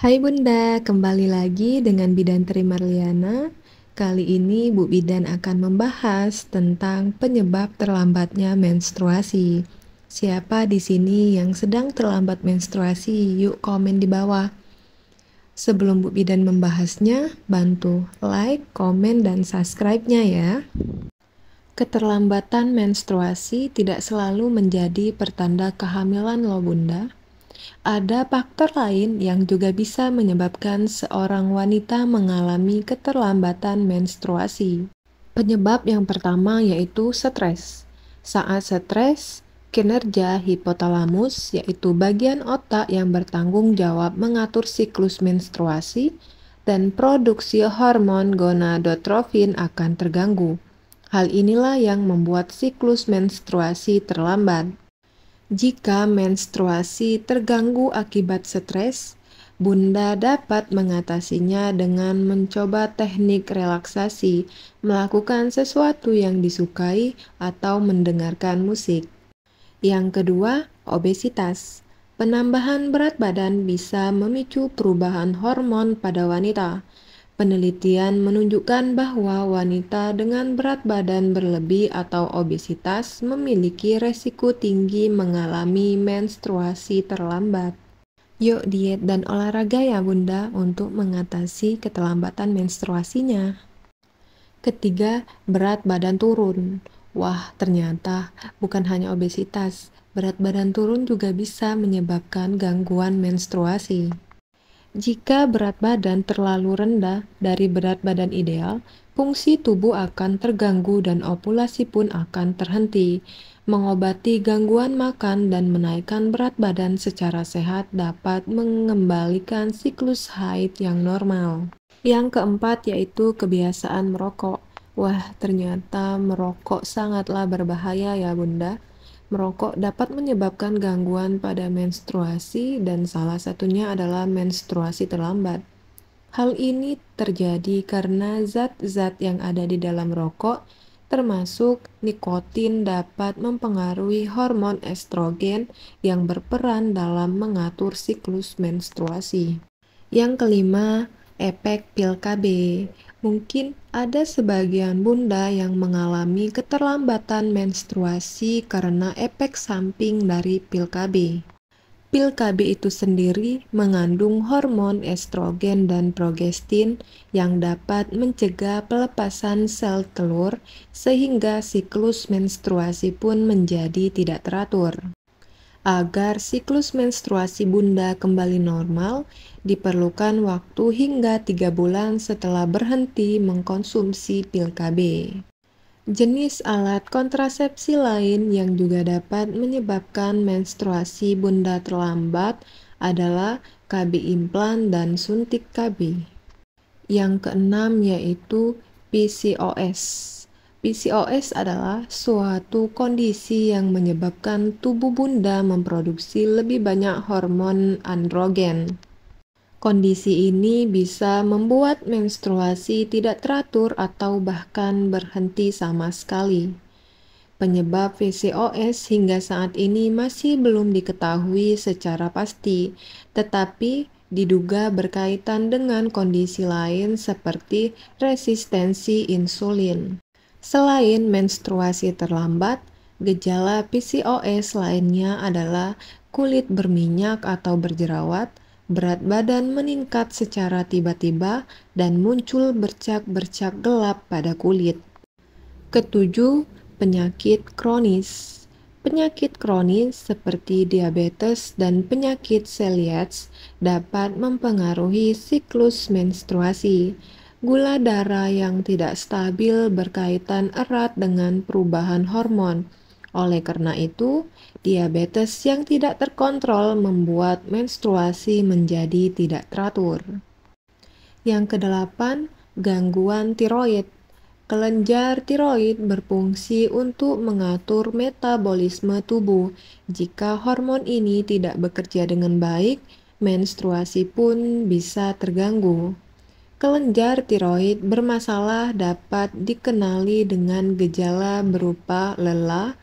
Hai Bunda, kembali lagi dengan Bidan Tri Marliana. Kali ini Bu Bidan akan membahas tentang penyebab terlambatnya menstruasi. Siapa di sini yang sedang terlambat menstruasi? Yuk komen di bawah. Sebelum Bu Bidan membahasnya, bantu like, komen, dan subscribe-nya ya. Keterlambatan menstruasi tidak selalu menjadi pertanda kehamilan loh Bunda. Ada faktor lain yang juga bisa menyebabkan seorang wanita mengalami keterlambatan menstruasi. Penyebab yang pertama yaitu stres. Saat stres, kinerja hipotalamus, yaitu bagian otak yang bertanggung jawab mengatur siklus menstruasi, dan produksi hormon gonadotrofin akan terganggu. Hal inilah yang membuat siklus menstruasi terlambat. Jika menstruasi terganggu akibat stres, Bunda dapat mengatasinya dengan mencoba teknik relaksasi, melakukan sesuatu yang disukai, atau mendengarkan musik. Yang kedua, obesitas. Penambahan berat badan bisa memicu perubahan hormon pada wanita. Penelitian menunjukkan bahwa wanita dengan berat badan berlebih atau obesitas memiliki resiko tinggi mengalami menstruasi terlambat. Yuk diet dan olahraga ya Bunda untuk mengatasi keterlambatan menstruasinya. Ketiga, berat badan turun. Wah, ternyata bukan hanya obesitas, berat badan turun juga bisa menyebabkan gangguan menstruasi. Jika berat badan terlalu rendah dari berat badan ideal, fungsi tubuh akan terganggu dan ovulasi pun akan terhenti. Mengobati gangguan makan dan menaikkan berat badan secara sehat dapat mengembalikan siklus haid yang normal. Yang keempat yaitu kebiasaan merokok. Wah, ternyata merokok sangatlah berbahaya ya Bunda. Merokok dapat menyebabkan gangguan pada menstruasi dan salah satunya adalah menstruasi terlambat. Hal ini terjadi karena zat-zat yang ada di dalam rokok, termasuk nikotin, dapat mempengaruhi hormon estrogen yang berperan dalam mengatur siklus menstruasi. Yang kelima, efek pil KB. Mungkin ada sebagian bunda yang mengalami keterlambatan menstruasi karena efek samping dari pil KB. Pil KB itu sendiri mengandung hormon estrogen dan progestin yang dapat mencegah pelepasan sel telur sehingga siklus menstruasi pun menjadi tidak teratur. Agar siklus menstruasi bunda kembali normal, diperlukan waktu hingga 3 bulan setelah berhenti mengkonsumsi pil KB. Jenis alat kontrasepsi lain yang juga dapat menyebabkan menstruasi bunda terlambat adalah KB implan dan suntik KB. Yang keenam yaitu PCOS. PCOS adalah suatu kondisi yang menyebabkan tubuh bunda memproduksi lebih banyak hormon androgen. Kondisi ini bisa membuat menstruasi tidak teratur atau bahkan berhenti sama sekali. Penyebab PCOS hingga saat ini masih belum diketahui secara pasti, tetapi diduga berkaitan dengan kondisi lain seperti resistensi insulin. Selain menstruasi terlambat, gejala PCOS lainnya adalah kulit berminyak atau berjerawat, berat badan meningkat secara tiba-tiba, dan muncul bercak-bercak gelap pada kulit. Ketujuh, penyakit kronis. Penyakit kronis seperti diabetes dan penyakit celiac dapat mempengaruhi siklus menstruasi. Gula darah yang tidak stabil berkaitan erat dengan perubahan hormon. Oleh karena itu, diabetes yang tidak terkontrol membuat menstruasi menjadi tidak teratur. Yang kedelapan, gangguan tiroid. Kelenjar tiroid berfungsi untuk mengatur metabolisme tubuh. Jika hormon ini tidak bekerja dengan baik, menstruasi pun bisa terganggu. Kelenjar tiroid bermasalah dapat dikenali dengan gejala berupa lelah,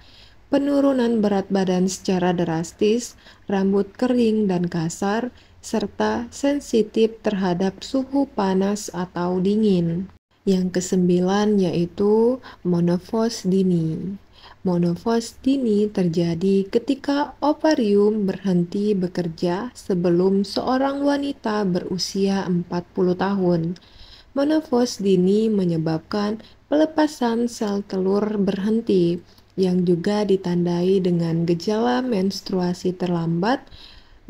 penurunan berat badan secara drastis, rambut kering dan kasar, serta sensitif terhadap suhu panas atau dingin. Yang kesembilan yaitu menopause dini. Menopause dini terjadi ketika ovarium berhenti bekerja sebelum seorang wanita berusia 40 tahun. Menopause dini menyebabkan pelepasan sel telur berhenti, yang juga ditandai dengan gejala menstruasi terlambat,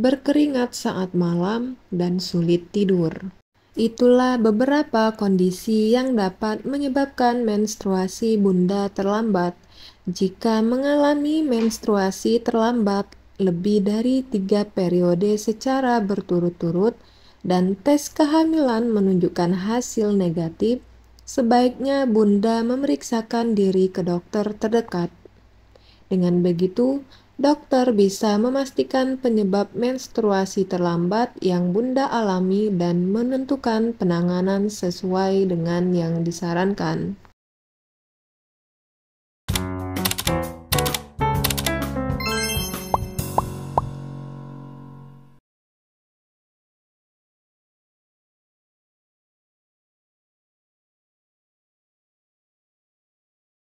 berkeringat saat malam, dan sulit tidur. Itulah beberapa kondisi yang dapat menyebabkan menstruasi bunda terlambat. Jika mengalami menstruasi terlambat lebih dari 3 periode secara berturut-turut dan tes kehamilan menunjukkan hasil negatif, sebaiknya bunda memeriksakan diri ke dokter terdekat. Dengan begitu, dokter bisa memastikan penyebab menstruasi terlambat yang bunda alami dan menentukan penanganan sesuai dengan yang disarankan.